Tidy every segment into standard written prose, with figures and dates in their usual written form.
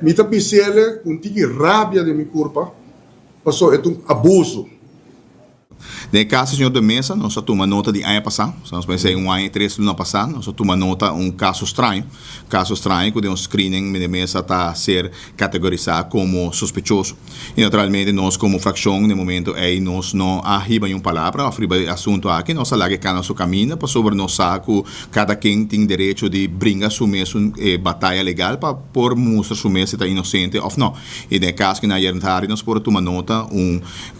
Mi tapisele un tiki rabia de mi culpa, passou é um abuso. No caso, senhor da mesa, nós só tomamos nota de ano passado, nós pensamos ano e 3 anos passado, nós só tomamos nota caso estranho que um screening na mesa está a ser categorizado como suspeitoso. E naturalmente nós como fração, no momento nós não arriba palavra, arriba assunto aqui, nós lá que cada seu caminho, para sobre nós saco, cada quem tem direito de brincar sua mesa batalha legal para por mostrar sua mesa está inocente ou não. E no caso que na Yerntari nós podemos tomar nota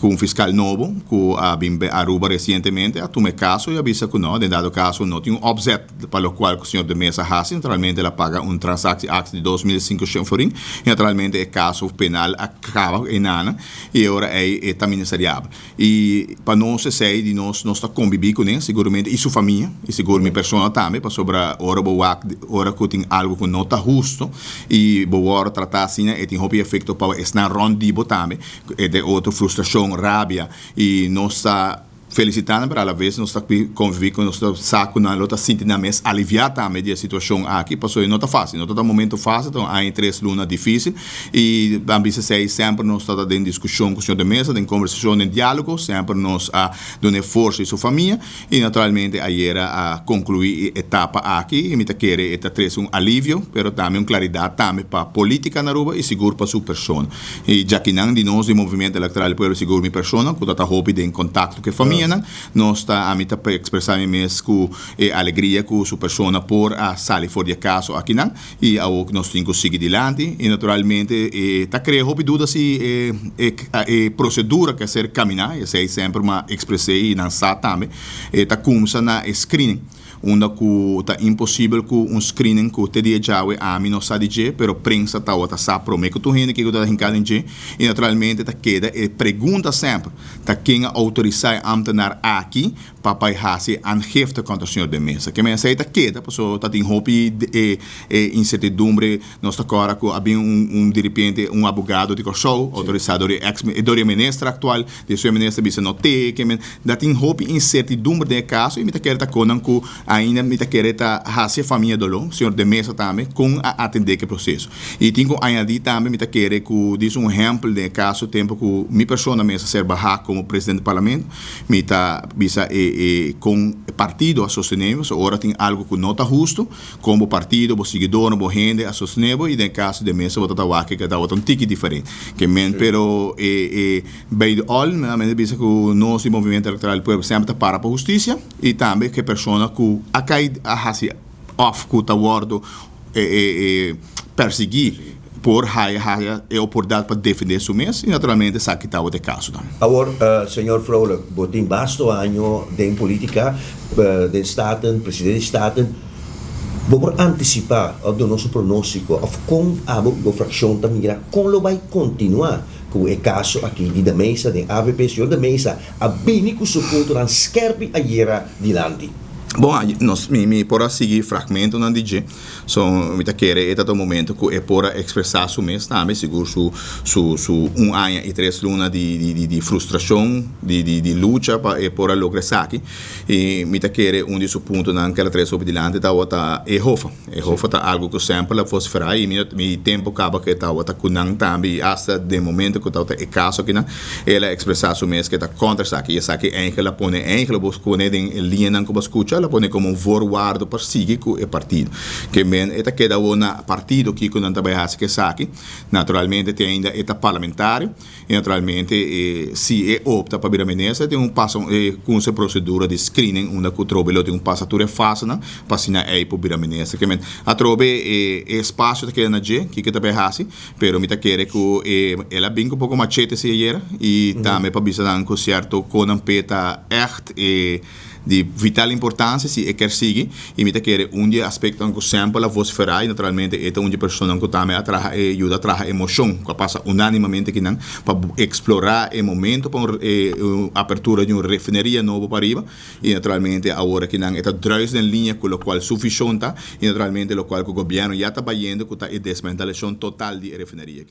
com fiscal novo, com a Aruba recentemente, a tomar caso e avisa que não, dado caso não tem objeto para o qual o senhor de mesa faz, naturalmente ela paga transação de 2.500 florin, e naturalmente o caso penal acaba em ano, e agora é também ministerial. E para nós, de nós está conviver com ele, seguramente, e sua família, e seguro minha pessoa também, para sobre a hora que tem algo que não está justo, e boa tratar assim, e tem hobby efeito para estar rondibo também, e de outra frustração, rabia, e nós está felicitando para a vez nós está conviver com nosso saco na luta sentindo mais aliviar também a situação aqui passou não está fácil não está um momento fácil então há 3 lunas difícil e também se sempre nós está em discussão com o senhor de mesa em conversação em diálogo sempre nós a dar força e sua família e naturalmente ayer a concluir etapa aqui e me tá querer trazer alívio pero também claridade também para política na Aruba e seguro para sua pessoa e já que não de nós de movimento eleitoral para seguro minha pessoa que está hope de em contato com a família nós está a mim para expressar mesmo com alegria com sua pessoa por a sair fora de casa aqui não e ao que nós temos que seguir adiante e naturalmente está criando hope dúvida se procedura que ser caminhar e sei sempre uma expressei e não sabe também está começa na screening onde está impossível que screening que te dia já a mim não sabe dizer, pero prensa está outra sabe prometo que tu gente que está hincado em dia e naturalmente está queda e pergunta sempre está quem autorizar amtenar aqui para fazer aangifte contra o senhor de mesa que me aceita queda pessoa está tem hope incertidumbre nós está agora que havia de repente advogado de show autorizado do ministro atual de sua ministra bisa não tem que me dá tem hope incertidumbre de caso e me está querendo conan que ainda me está querendo fazer família do senhor de mesa também com a atender que processo e tenho añadir também me está querendo que diz exemplo de caso tempo que minha pessoa mesa ser barra como presidente do parlamento me está bisa com partido a sostenemos agora tem algo que não está justo como partido o seguidor o gente a sostenemos e no caso de mesa vota tá que cada outro tique diferente que men pero bem all me bisa que nós movimento eleitoral pueblo sempre para a justiça e também que pessoa que a cair a hacer off que está guardo perseguir por a oportunidade para defender seu mês e naturalmente sabe que está o caso. Agora, senhor Vrolijk, botem basto ano de política de Staten, presidente de Staten, vamos antecipar o nosso pronóstico com a fração também como vai continuar com o caso aqui da mesa de AVP, senhor da mesa, a bem com seu ponto na skerpi a era de landi. Bom, nós me por seguir fragmento na DJ, me tá querer é todo momento que é por expressar su mês também seguro su ano e 3 lunas de frustração, de luta para por lograr aqui e me tá querer de su ponto naquela 3 sobre diante tá outra hofa tá algo que sempre la fosse fazer e mi tempo acaba que tá outra kunang também hasta de momento que tá é caso aqui na ela expressar su mês que tá contra aqui e saque ela põe busco em linha não que escuta ela põe como forward para seguir com o partido que men eta queda partido que quando trabalha que saque naturalmente tem ainda eta parlamentar e naturalmente se opta para vir a menesa tem passo com essa procedura de screening onde que trobe tem passatura fácil na passina para vir a menesa que men a trobe espaço que na G que trabalha pero me tá querer que ela bem um pouco machete se era e também para visitar com certo com peta echt de vital importância se quer seguir e me quer dia aspecto que sempre a voz ferai naturalmente é onde pessoa que também ajuda a trazer emoção que passa unanimamente que não para explorar o momento para abertura de uma refineria nova para arriba e naturalmente agora que não está drás em linha com o qual suficiente e naturalmente o qual o governo já está trabalhando com a desmantelação total de refineria